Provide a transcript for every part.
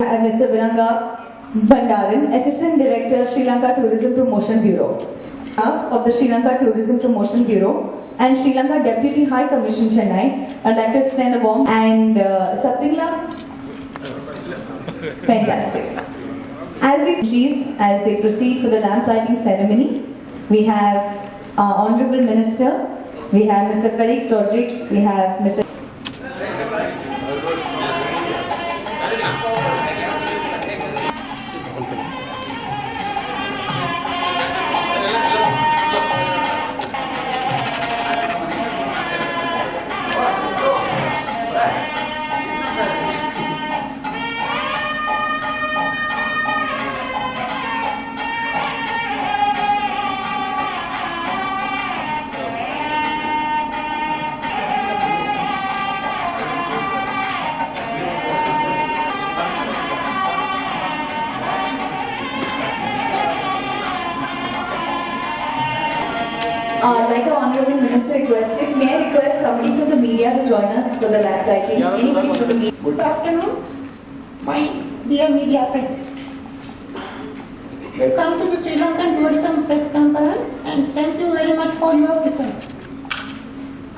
Mr. Viranga Bandaran, Assistant Director, Sri Lanka Tourism Promotion Bureau. Of the Sri Lanka Tourism Promotion Bureau and Sri Lanka Deputy High Commission Chennai, I'd like to extend a warm and Satingla. Fantastic. As they proceed for the lamp lighting ceremony, we have our Honorable Minister, we have Mr. Felix Rodriguez, we have Mr. Like our Honorable Minister requested, may I request somebody from the media to join us for the lamp lighting? Anybody from the media? Good afternoon, my dear media friends. Welcome to the Sri Lankan Tourism Press Conference and thank you very much for your presence.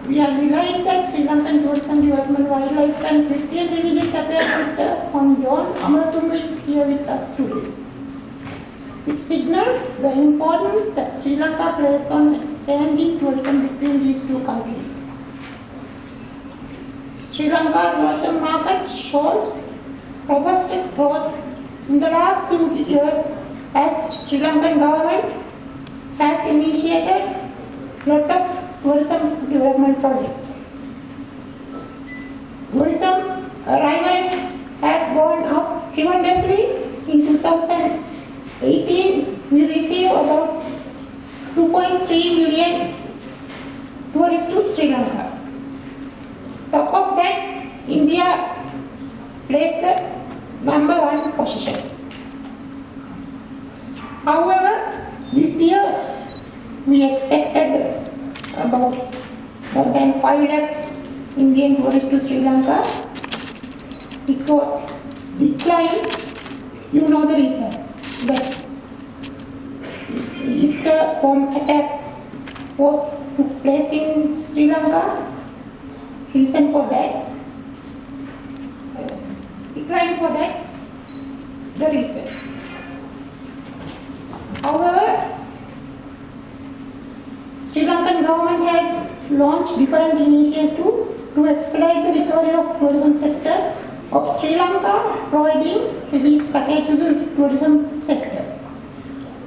We are delighted that Sri Lankan Tourism Development, Wildlife and Christian Religious Affairs Minister Hon John Amaratunga is here with us today. It signals the importance that Sri Lanka places on expanding tourism between these two countries. Sri Lanka tourism market shows robust growth in the last few years as Sri Lankan government has initiated a lot of tourism development projects. Tourism arrival has gone up tremendously. In 2018, we received about 2.3 million tourists to Sri Lanka. Top of that, India placed the #1 position. However, this year we expected about more than 5 lakhs Indian tourists to Sri Lanka. It was declined. You know the reason. That Easter bomb attack took place in Sri Lanka. Reason for that, decline for that, the reason. However, Sri Lankan government has launched different initiatives to expedite the recovery of tourism sector of Sri Lanka, providing relief package to the tourism sector.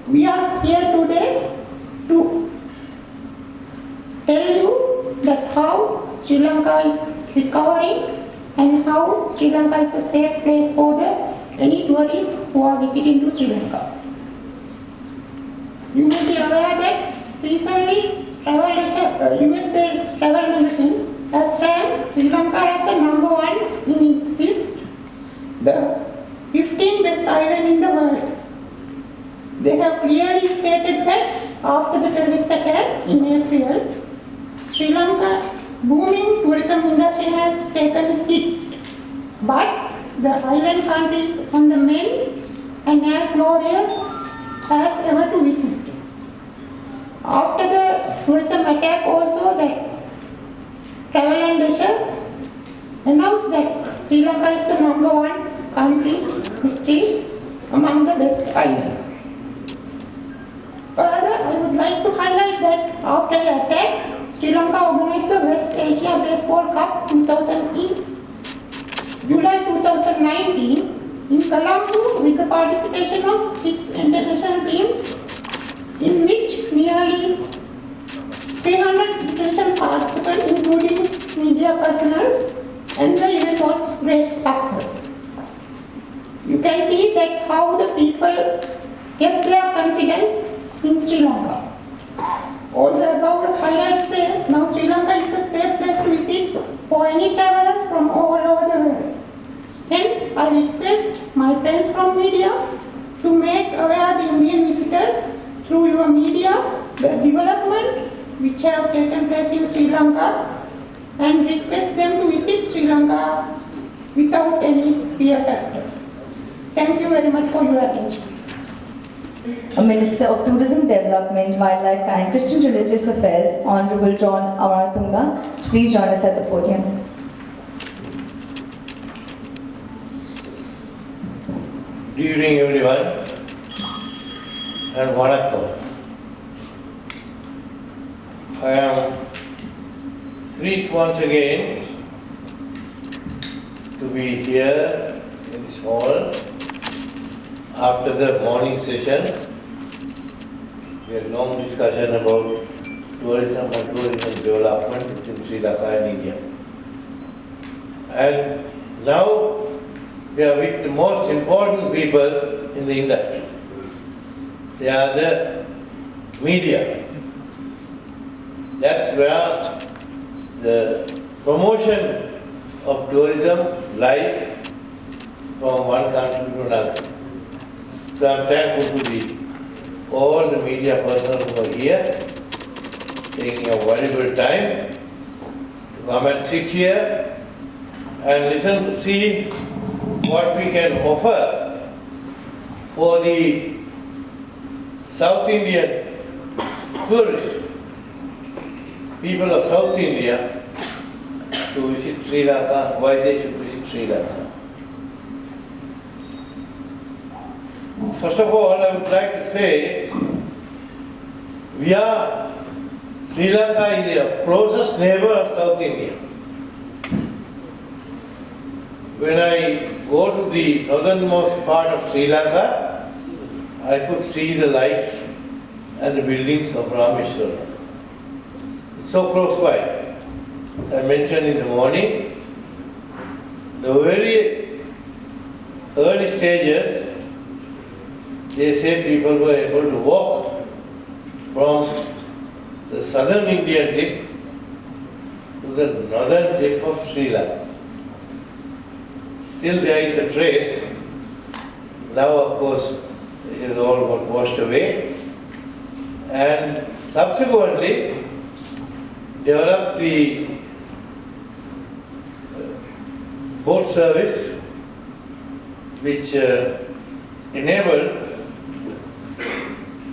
We are here today to tell you that how Sri Lanka is recovering and how Sri Lanka is a safe place for any tourists who are visiting to Sri Lanka. You may be aware that recently US-based travel magazine has ranked Sri Lanka as a #1 in its list, the 15th best island in the world. They have clearly stated that after the terrorist attack in April, Sri Lanka booming tourism industry has taken a hit, but the island countries on the mend and as glorious as ever to visit. After the tourism attack also, that Travel and Leisure announced that Sri Lanka is the #1 country still among the best islands. Further, I would like to highlight that after the attack, Sri Lanka organized the West Asia Baseball Cup 2008, July 2019 in Colombo with the participation of 6 international teams, in which nearly 300 international participants including media personnel, and the event was great success. You can see that how the people kept their confidence in Sri Lanka. All the above highlights say now Sri Lanka is a safe place to visit for any travelers from all over the world. Hence, I request my friends from media to make aware the Indian visitors through your media the development which have taken place in Sri Lanka and request them to visit Sri Lanka without any fear factor. much for your attention. Minister of Tourism Development, Wildlife and Christian Religious Affairs, Honorable John Amaratunga, please join us at the podium. Good evening, everyone, and vanakkam. I am pleased once again to be here in this hall after the morning session. We had long discussion about tourism and tourism development between Sri Lanka and India. And now we are with the most important people in the industry. They are the media. That's where the promotion of tourism lies from one country to another. So I'm thankful to all the media persons who are here, taking a valuable time to come and sit here and listen to see what we can offer for the South Indian tourists, people of South India, to visit Sri Lanka, why they should visit Sri Lanka. First of all, I would like to say, Sri Lanka is the closest neighbor of South India. When I go to the northernmost part of Sri Lanka, I could see the lights and the buildings of Rameshwaram. It's so close by. I mentioned in the morning, the very early stages, they say people were able to walk from the southern Indian tip to the northern tip of Sri Lanka. Still there is a trace. Now, of course, it has all got washed away. And subsequently, developed the boat service which enabled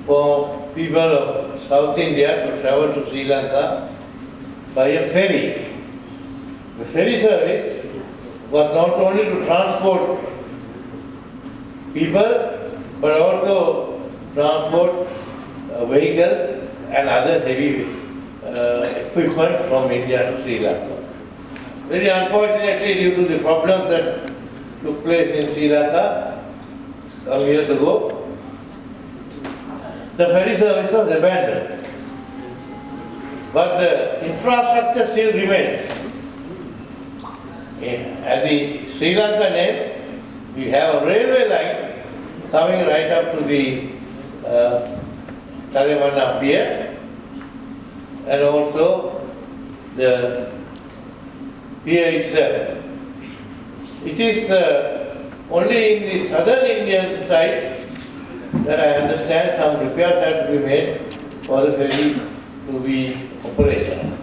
for people of South India to travel to Sri Lanka by a ferry. The ferry service was not only to transport people but also transport vehicles and other heavy equipment from India to Sri Lanka. Very unfortunately, due to the problems that took place in Sri Lanka some years ago, the ferry service was abandoned. But the infrastructure still remains. At the Sri Lankan end, we have a railway line coming right up to the Talemana pier, and also the pier itself. It is only in the southern Indian side that I understand some repairs have to be made for the ferry to be operational.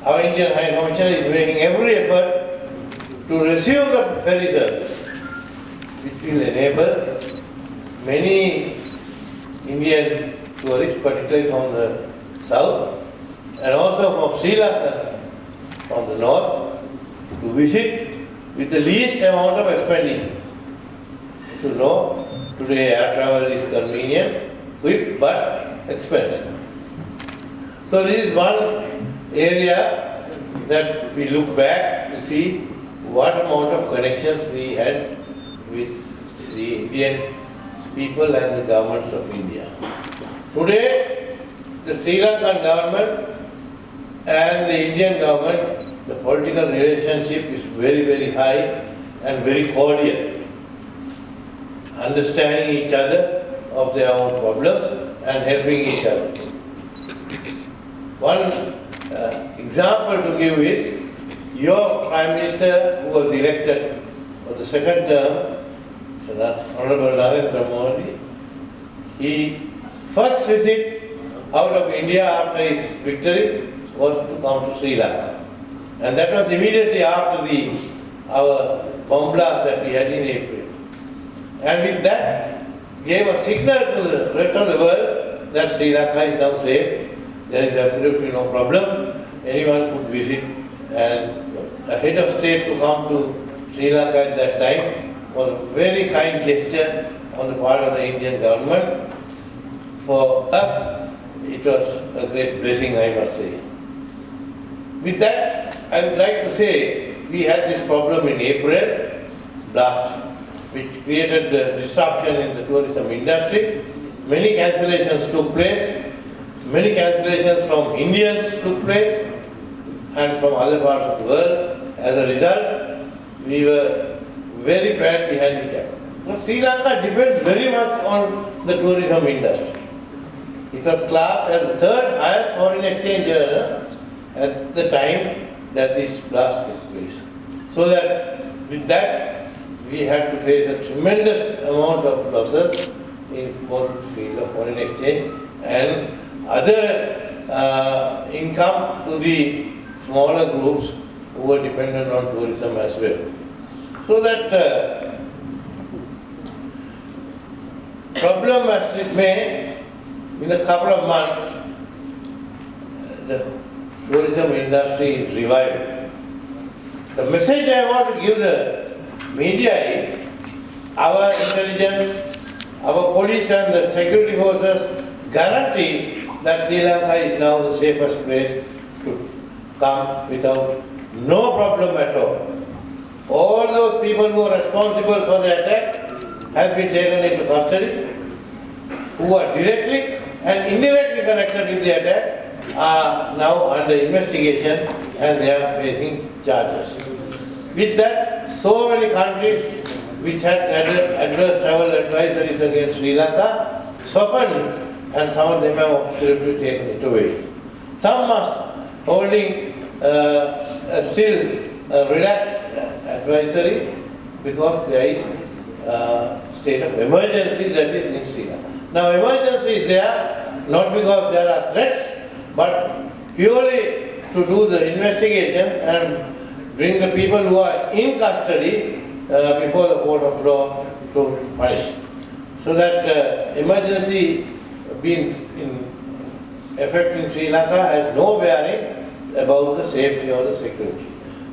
Our Indian High Commissioner is making every effort to resume the ferry service, which will enable many Indian tourists, particularly from the south, and also from Sri Lankans from the north, to visit with the least amount of expenditure. So no, today air travel is convenient, quick but expensive. So this is one area that we look back to see what amount of connections we had with the Indian people and the governments of India. Today, the Sri Lankan government and the Indian government, the political relationship is very, very high and very cordial, understanding each other of their own problems and helping each other. One example to give is your Prime Minister who was elected for the second term, Honorable Narendra Modi, he first visit out of India after his victory was to come to Sri Lanka. And that was immediately after our bomb blast that we had in April. and with that gave a signal to the rest of the world that Sri Lanka is now safe. There is absolutely no problem. Anyone could visit, and a head of state to come to Sri Lanka at that time was a very kind gesture on the part of the Indian government. For us, it was a great blessing, I must say. With that, I would like to say we had this problem in April last, which created disruption in the tourism industry. Many cancellations took place. Many cancellations from Indians took place and from other parts of the world. As a result, we were very badly handicapped. But Sri Lanka depends very much on the tourism industry. It was classed as the third highest foreign exchange earner at the time that this blast took place. So that with that, we had to face a tremendous amount of losses in both field of foreign exchange and other income to the smaller groups who were dependent on tourism as well. So that problem as it may, in a couple of months, the tourism industry is revived. The message I want to give the media is our intelligence, our police and the security forces guarantee that Sri Lanka is now the safest place to come without no problem at all. All those people who are responsible for the attack have been taken into custody, who are directly and indirectly connected with the attack are now under investigation and they are facing charges. With that, so many countries which had adverse travel advisories against Sri Lanka softened, and some of them have absolutely taken it away. Some are holding still relaxed advisory because there is a state of emergency that is in Sri Lanka. Now emergency is there not because there are threats, but purely to do the investigation and bring the people who are in custody before the court of law to punish. So that emergency being in effect in Sri Lanka has no bearing about the safety or the security.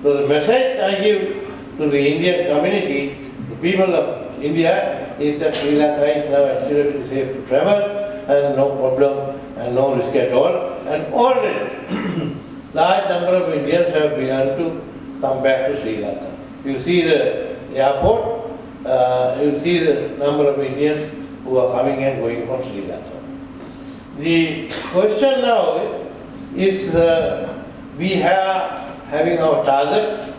So the message I give to the Indian community, the people of India, is that Sri Lanka is now absolutely safe to travel and no problem and no risk at all. And already large number of Indians have begun to come back to Sri Lanka. You see the airport, you see the number of Indians who are coming and going from Sri Lanka. The question now is we are having our targets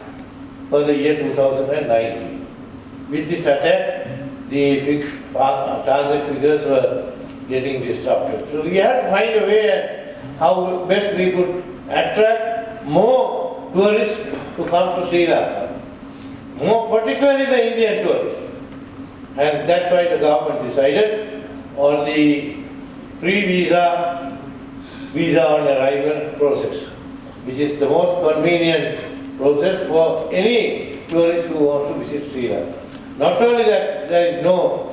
for the year 2019. With this attack, the target figures were getting disrupted. So we have to find a way how best we could attract more tourists to come to Sri Lanka, more particularly the Indian tourists. And that's why the government decided on the pre-visa, visa on arrival process, which is the most convenient process for any tourist who wants to visit Sri Lanka. Not only that there is no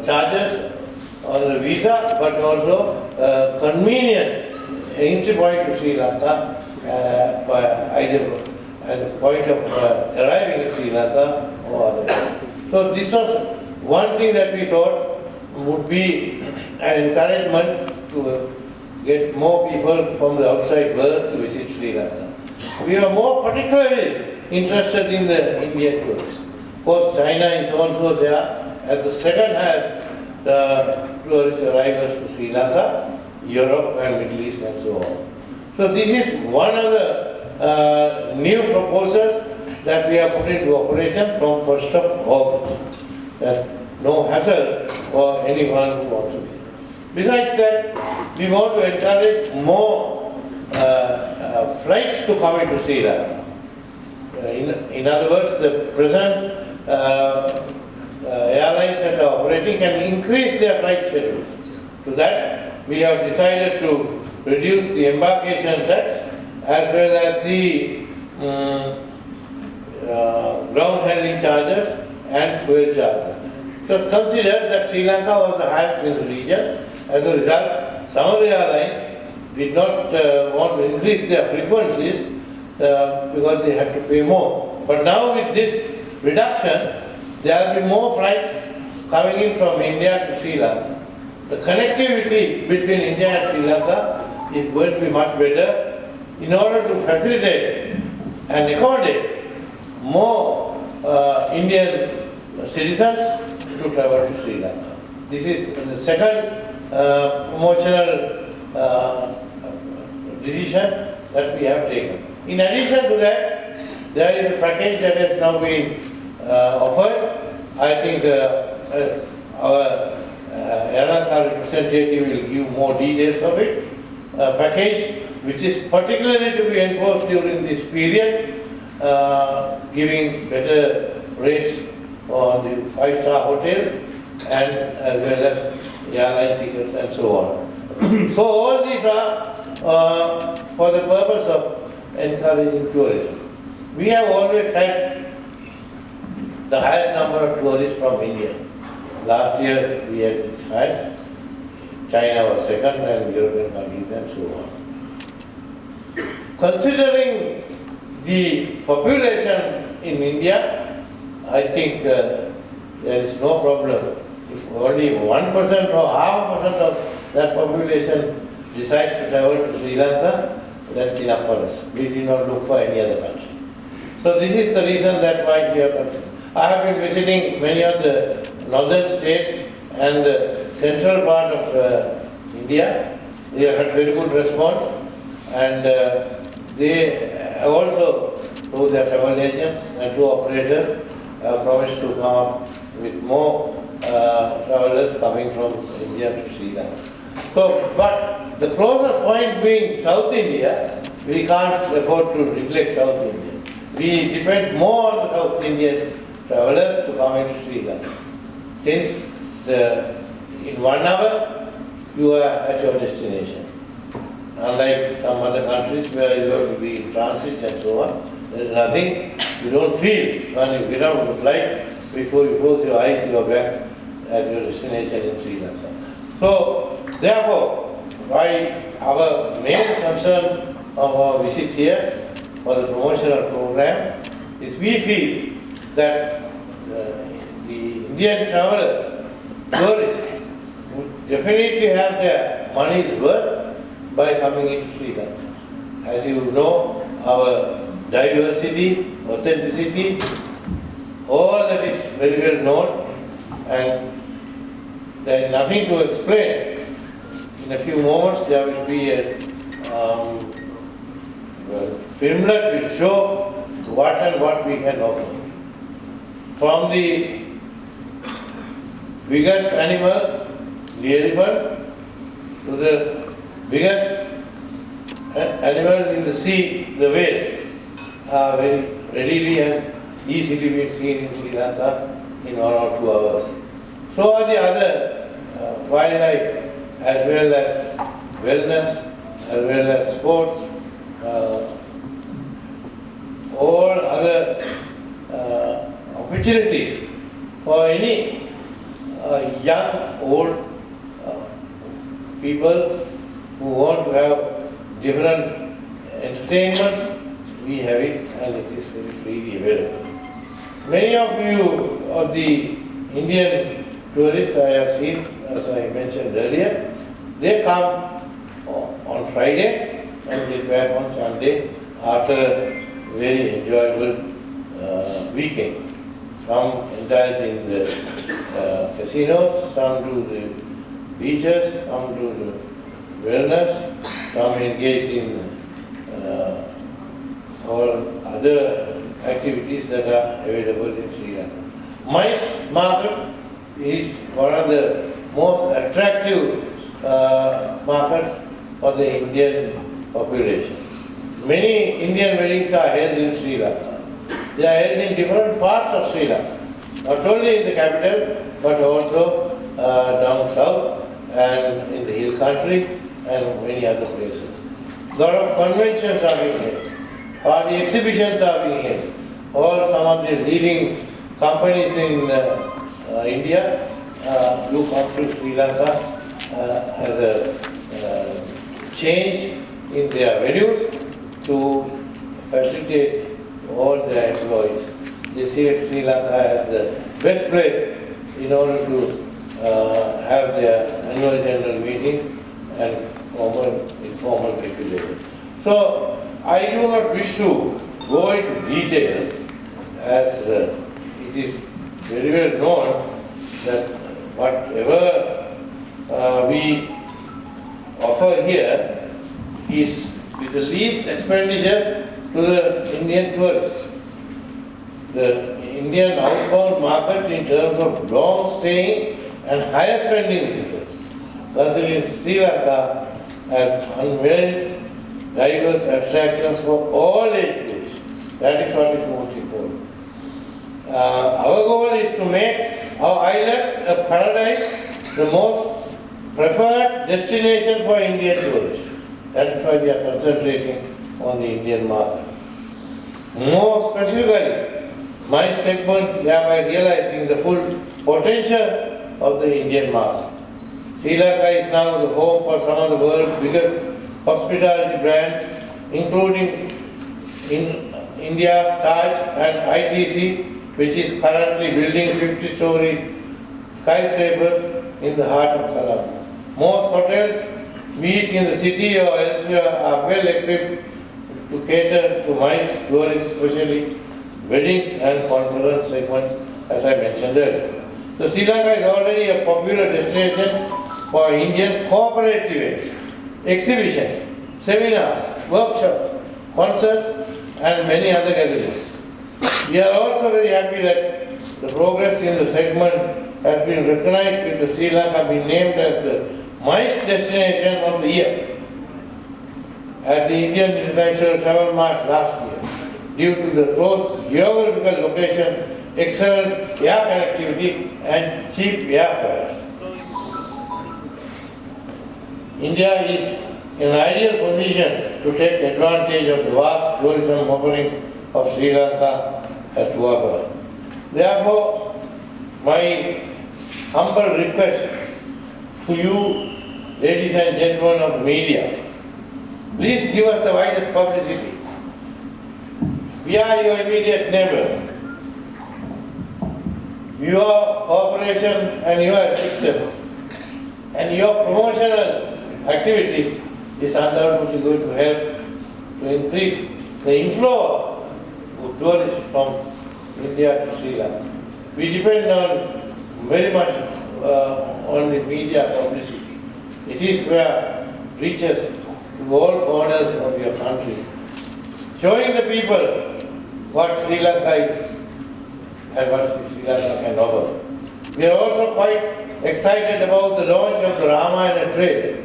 charges on the visa, but also convenient entry point to Sri Lanka by either at the point of arriving in Sri Lanka or otherwise. So this was one thing that we thought would be an encouragement to get more people from the outside world to visit Sri Lanka. We are more particularly interested in the Indian tourists. Of course, China is also there as the second highest tourist arrivals to Sri Lanka, Europe and Middle East and so on. So this is one of the new proposals that we have put into operation from 1st of August. That no hassle for anyone who wants to be. Besides that, we want to encourage more flights to come into Sri Lanka. In other words, the present airlines that are operating can increase their flight schedules. To that, we have decided to reduce the embarkation tax as well as the ground handling charges and fuel charges. It was considered that Sri Lanka was the highest in the region. As a result, some of the airlines did not want to increase their frequencies because they had to pay more. But now with this reduction, there will be more flights coming in from India to Sri Lanka. The connectivity between India and Sri Lanka is going to be much better in order to facilitate and accommodate more Indian citizens to travel to Sri Lanka. This is the second promotional decision that we have taken. In addition to that, there is a package that has now been offered. I think our Srilanka representative will give more details of it. A package which is particularly to be enforced during this period, giving better rates on the 5-star hotels and as well as airline tickets and so on. So all these are for the purpose of encouraging tourism. We have always had the highest number of tourists from India. Last year we had China was second and European countries and so on. Considering the population in India, I think there is no problem. If only 1% or half a % of that population decides to travel to Sri Lanka, that's enough for us. We do not look for any other country. So this is the reason that why we are concerned. I have been visiting many of the northern states and the central part of India. They have had very good response, and they also, through their travel agents and tour operators, have promised to come up with more travelers coming from India to Sri Lanka. So, but the closest point being South India, we can't afford to neglect South India. We depend more on the South Indian travelers to come into Sri Lanka. Since in 1 hour, you are at your destination. Unlike some other countries where you have to be in transit and so on, there is nothing, you don't feel when you get out of the flight, before you close your eyes, you are back at your destination in Sri Lanka. So, therefore, why our main concern of our visit here for the promotional program is we feel that the Indian traveler, tourists, would definitely have their money's worth by coming into Sri Lanka. As you know, our diversity, authenticity, all that is very well known, and there is nothing to explain. In a few moments there will be a filmlet will show what we can offer. From the biggest animal, the elephant, to the biggest animal in the sea, the whales, are very readily and easily being seen in Sri Lanka in 1 or 2 hours. So are the other wildlife, as well as wellness, as well as sports, all other opportunities for any young, old people who want to have different entertainment. We have it, and it is very freely available. Many of you, of the Indian tourists I have seen, as I mentioned earlier, they come on Friday and get back on Sunday after a very enjoyable weekend. Some indulge in the casinos, some do the beaches, some do the wellness, some engage in all other activities that are available in Sri Lanka. Mice market is one of the most attractive markets for the Indian population. Many Indian weddings are held in Sri Lanka. They are held in different parts of Sri Lanka, not only in the capital, but also down south and in the hill country and many other places. A lot of conventions are being held, party exhibitions are being held. All some of the leading companies in India do come to Sri Lanka as a change in their venues to facilitate all their employees. They see Sri Lanka as the best place in order to have their annual general meeting and formal, informal get-together. So I do not wish to go into details, as it is very well known that whatever we offer here is with the least expenditure to the Indian tourists. The Indian outbound market in terms of long staying and higher spending visitors, considering Sri Lanka has unveiled diverse attractions for all age groups. That is what is most important. Our goal is to make our island a paradise, the most preferred destination for Indian tourists. That is why we are concentrating on the Indian market. More specifically, my segment thereby realizing the full potential of the Indian market. Sri Lanka is now the home for some of the world's biggest hospitality brands, including in India's Taj and ITC, which is currently building 50-story skyscrapers in the heart of Colombo. Most hotels, be it in the city or elsewhere, are well equipped to cater to MICE tourists, especially weddings and conference segments, as I mentioned earlier. So Sri Lanka is already a popular destination for Indian corporate events, exhibitions, seminars, workshops, concerts, and many other gatherings. We are also very happy that the progress in the segment has been recognized, with the Sri Lanka being named as the MICE Destination of the Year at the Indian International Travel Mart last year, due to the close geographical location, excellent air connectivity, and cheap airfares. India is in an ideal position to take advantage of the vast tourism offerings of Sri Lanka has to offer. Therefore, my humble request to you, ladies and gentlemen of the media, please give us the widest publicity. We are your immediate neighbors. Your cooperation and your assistance and your promotional activities is undoubtedly going to help to increase the inflow of tourists from India to Sri Lanka. We depend on very much on the media publicity. It is where it reaches to all corners of your country, showing the people what Sri Lanka is and what Sri Lanka can offer. We are also quite excited about the launch of the Ramayana Trail.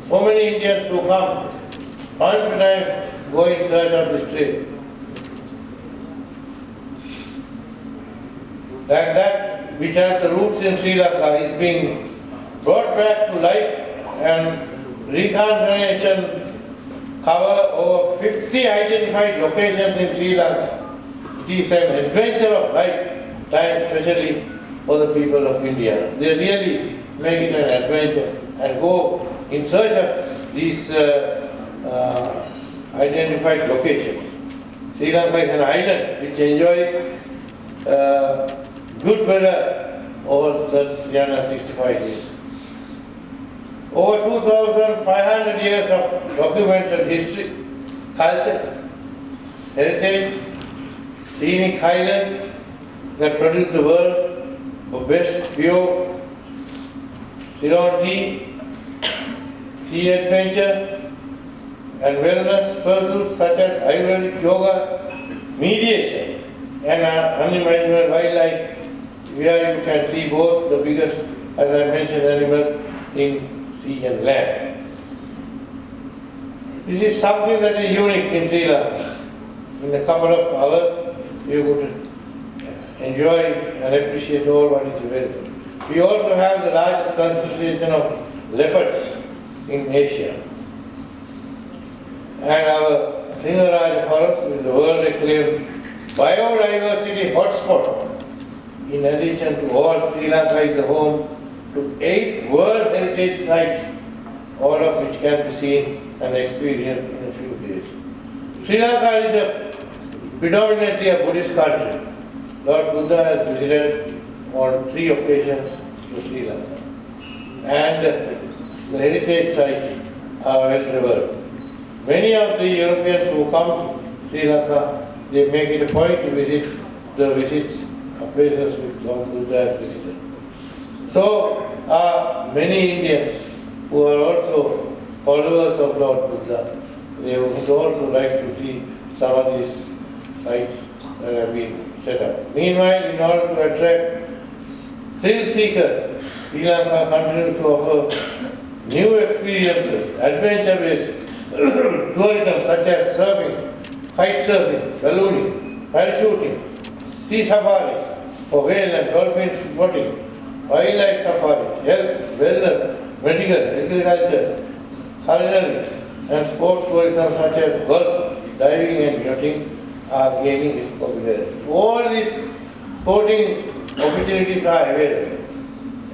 So many Indians who come time to time go in search of this trail. And that which has the roots in Sri Lanka is being brought back to life, and reincarnation cover over 50 identified locations in Sri Lanka. It is an adventure of lifetime, especially for the people of India. They really make it an adventure and go in search of these identified locations. Sri Lanka is an island which enjoys good weather over 365 years. Over 2,500 years of documented history, culture, heritage, scenic highlands that produce the world's best pure Ceylon tea adventure, and wellness pursuits such as Ayurvedic yoga, mediation, and unimaginable wildlife, where you can see both the biggest, as I mentioned, animal in sea and land. This is something that is unique in Sri Lanka. In a couple of hours, you could enjoy and appreciate all what is available. We also have the largest concentration of leopards in Asia. And our Singaraj forest is the world acclaimed biodiversity hotspot in addition to all, Sri Lanka is the home to 8 World Heritage Sites, all of which can be seen and experienced in a few days. Sri Lanka is predominantly a Buddhist country. Lord Buddha has visited on 3 occasions to Sri Lanka. And the heritage sites are well revered. Many of the Europeans who come to Sri Lanka, they make it a point to visit the visits of places which Lord Buddha has visited. So are many Indians who are also followers of Lord Buddha. They would also like to see some of these sites that have been set up. Meanwhile, in order to attract thrill seekers, Sri Lanka continues to offer new experiences, adventure-based tourism such as surfing, kite surfing, ballooning, parachuting, sea safaris for whale and dolphin boating, wildlife safaris, health, wellness, medical, agriculture, culinary, and sport tourism such as golf, diving and yachting are gaining its popularity. All these sporting opportunities are available.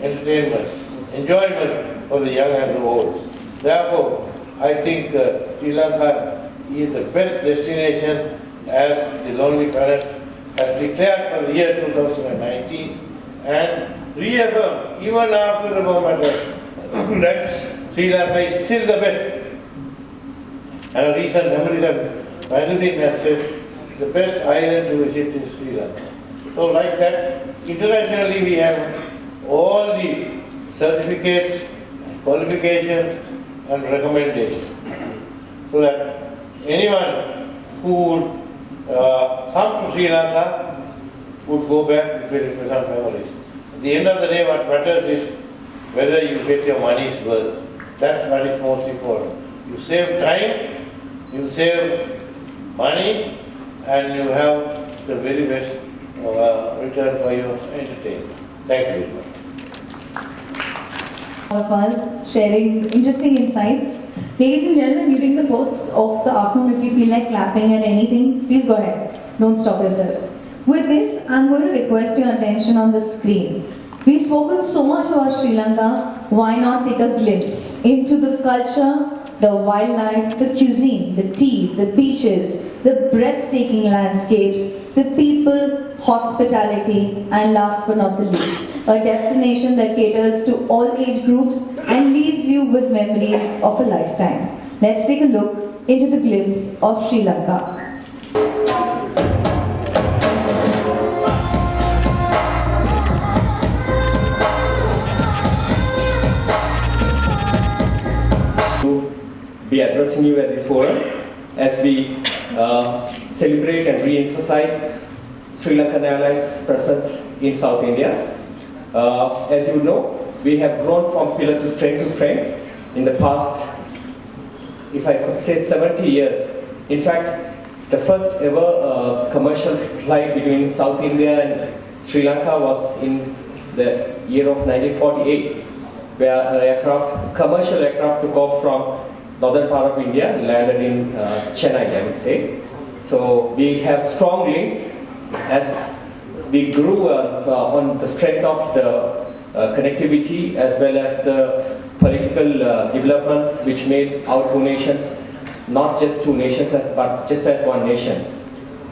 Entertainment, enjoyment for the young and the old. Therefore, I think Sri Lanka is the best destination as the Lonely Planet has declared for the year 2019 and reaffirmed even after the bomb attack that Sri Lanka is still the best. And a recent American magazine has said the best island to visit is Sri Lanka. So like that, internationally we have all the certificates, qualifications and recommendations. So that anyone who would come to Sri Lanka would go back with very pleasant memories. At the end of the day, what matters is whether you get your money's worth. That's what is most important. You save time, you save money, and you have the very best return for your entertainment. Thank you very much. All of us sharing interesting insights. Ladies and gentlemen, during the course of the afternoon, if you feel like clapping at anything, please go ahead. Don't stop yourself. With this, I'm going to request your attention on the screen. We've spoken so much about Sri Lanka, why not take a glimpse into the culture, the wildlife, the cuisine, the tea, the beaches, the breathtaking landscapes, the people, hospitality, and last but not the least, a destination that caters to all age groups and leaves you with memories of a lifetime. Let's take a look into the glimpse of Sri Lanka. Be addressing you at this forum as we celebrate and re-emphasize Sri Lankan Airlines' presence in South India. As you know, we have grown from pillar to strength in the past, if I could say, 70 years. In fact, the first ever commercial flight between South India and Sri Lanka was in the year of 1948, where a commercial aircraft took off from northern part of India, landed in Chennai, I would say. So we have strong links as we grew on the strength of the connectivity as well as the political developments which made our two nations not just two nations but just as one nation.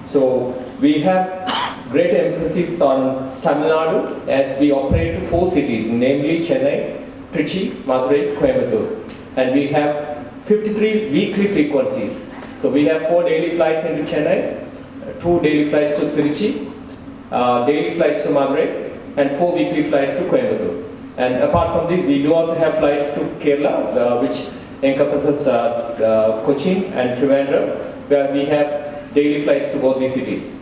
So we have great emphasis on Tamil Nadu as we operate to 4 cities, namely Chennai, Trichy, Madurai, Coimbatore, and we have 53 weekly frequencies. So we have 4 daily flights into Chennai, 2 daily flights to Trichy, daily flights to Madurai, and 4 weekly flights to Coimbatore. And apart from this, we do also have flights to Kerala, which encompasses Cochin and Trivandrum, where we have daily flights to both these cities.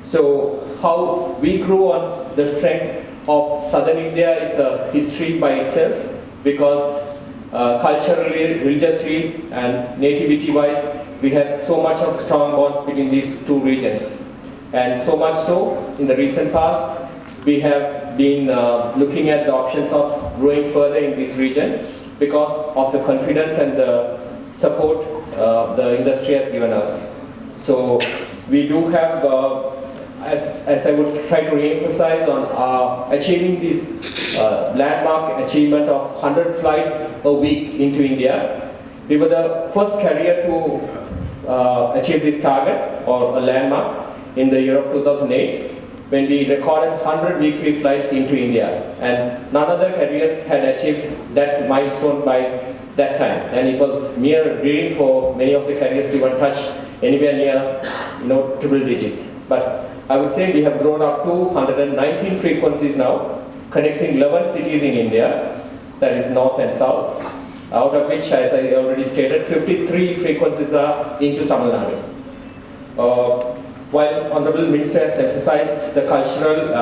So how we grew on the strength of southern India is a history by itself, because culturally, religiously, and nativity-wise, we have so much of strong bonds between these two regions. And so much so, in the recent past, we have been looking at the options of growing further in this region because of the confidence and the support the industry has given us. So we do have, as I would try to re-emphasize on achieving this landmark achievement of 100 flights a week into India. We were the first carrier to achieve this target or a landmark in the year of 2008 when we recorded 100 weekly flights into India, and none other carriers had achieved that milestone by that time, and it was mere dream for many of the carriers to even touch anywhere near triple digits. But I would say we have grown up to 119 frequencies now, connecting 11 cities in India, that is north and south, out of which, as I already stated, 53 frequencies are into Tamil Nadu. While Honorable Minister has emphasized the cultural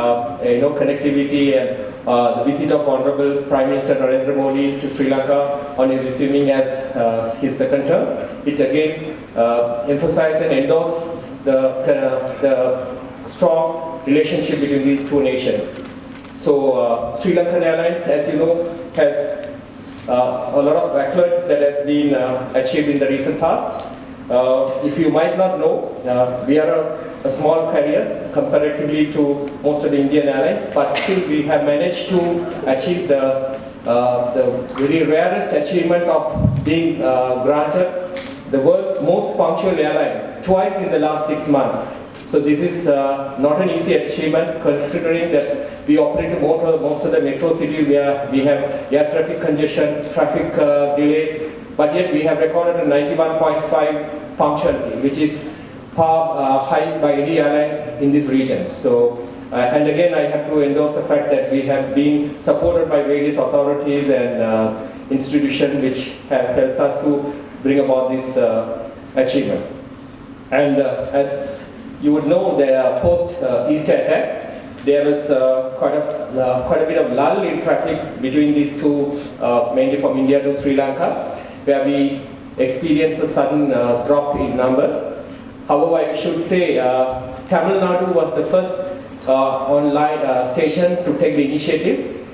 connectivity and the visit of Honorable Prime Minister Narendra Modi to Sri Lanka on his resuming as his second term, it again emphasized and endorsed the strong relationship between these two nations. So Sri Lankan Airlines, as you know, has a lot of accolades that has been achieved in the recent past. If you might not know, we are a small carrier comparatively to most of the Indian airlines, but still we have managed to achieve the very rarest achievement of being granted the world's most punctual airline twice in the last 6 months. So this is not an easy achievement, considering that we operate most of the metro cities where we have air traffic congestion, traffic delays, but yet we have recorded a 91.5 punctuality, which is far high by any airline in this region. So, and again, I have to endorse the fact that we have been supported by various authorities and institutions which have helped us to bring about this achievement. And as you would know, post-Easter attack, there was quite a bit of lull in traffic between these two, mainly from India to Sri Lanka, where we experienced a sudden drop in numbers. However, I should say Tamil Nadu was the first online station to take the initiative.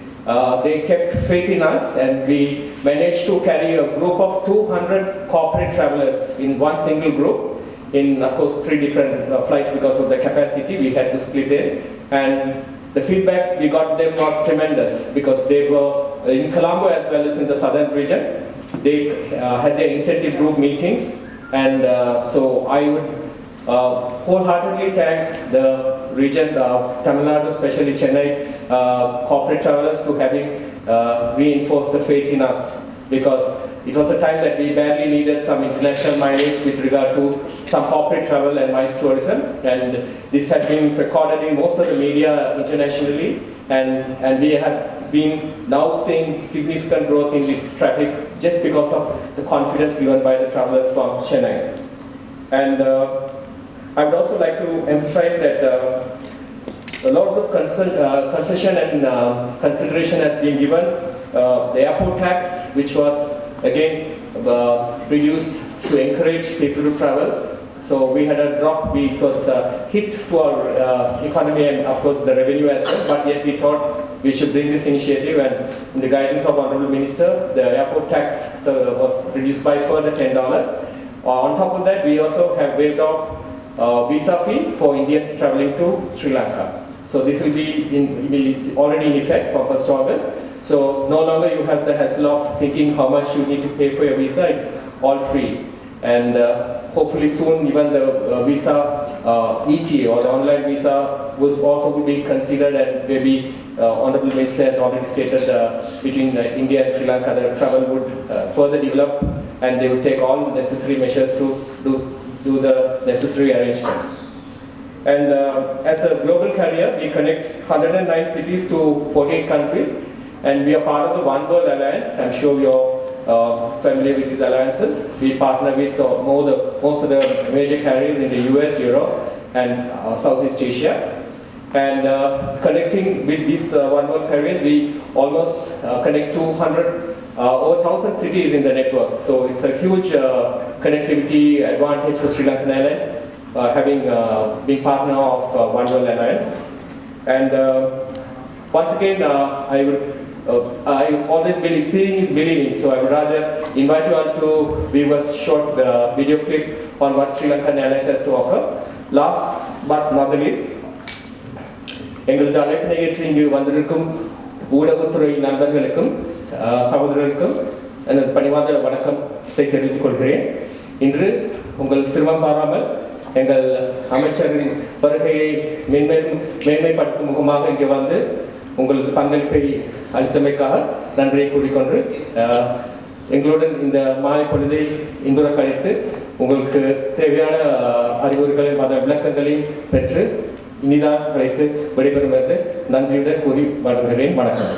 They kept faith in us, and we managed to carry a group of 200 corporate travelers in one single group, in of course 3 different flights because of the capacity we had to split in. And the feedback we got them was tremendous, because they were in Colombo as well as in the southern region. They had their incentive group meetings, and so I would wholeheartedly thank the region of Tamil Nadu, especially Chennai corporate travelers, to having reinforced the faith in us, because it was a time that we badly needed some international mileage with regard to some corporate travel and MICE tourism, and this had been recorded in most of the media internationally, and we have been now seeing significant growth in this traffic just because of the confidence given by the travelers from Chennai. And I would also like to emphasize that lots of concession and consideration has been given. The airport tax, which was again reduced to encourage people to travel. So we had a drop because hit to our economy and of course the revenue as well, but yet we thought we should bring this initiative, and in the guidance of Honorable Minister, the airport tax was reduced by further $10. On top of that, we also have waived off visa fee for Indians traveling to Sri Lanka. So this will be it's already in effect from 1st August. So no longer you have the hassle of thinking how much you need to pay for your visa. It's all free. And hopefully soon even the visa ETA or the online visa was also be considered, and maybe Honorable Minister had already stated between India and Sri Lanka the travel would further develop, and they would take all necessary measures to do the necessary arrangements. And as a global carrier, we connect 109 cities to 48 countries, and we are part of the One World Alliance. I'm sure you're familiar with these alliances. We partner with most of the major carriers in the US, Europe, and Southeast Asia. And connecting with these One World carriers, we almost connect 200, over 1,000 cities in the network. So it's a huge connectivity advantage for Sri Lankan Airlines, having been partner of One World Alliance. And once again, I always believe seeing is believing, so I would rather invite you all to view a short video clip on what Sri Lankan Airlines has to offer. Last but not the least, எங்களது அழைப்பினை ஏற்று இங்கு வந்திருக்கும் ஊடகத்துறை நண்பர்களுக்கும் சகோதரர்களுக்கும் எனது பணிவாத வணக்கத்தை தெரிவித்துக் கொள்கிறேன். இன்று உங்கள் சிரமம் பாராமல் எங்கள் அமைச்சரின் வருகையை மேன்மைப்படுத்தும் முகமாக இங்கு வந்து உங்களது பங்களிப்பை அளித்தமைக்காக நன்றியை கூறிக்கொண்டு எங்களுடன் இந்த மாலை பொழுதை இன்புற கழித்து உங்களுக்கு தேவையான அறிவுரைகளை விளக்கங்களையும் பெற்று இனிதான் கிடைத்து விடைபெறும் என்று நன்றியுடன் கூறி வழங்குகிறேன். வணக்கம்.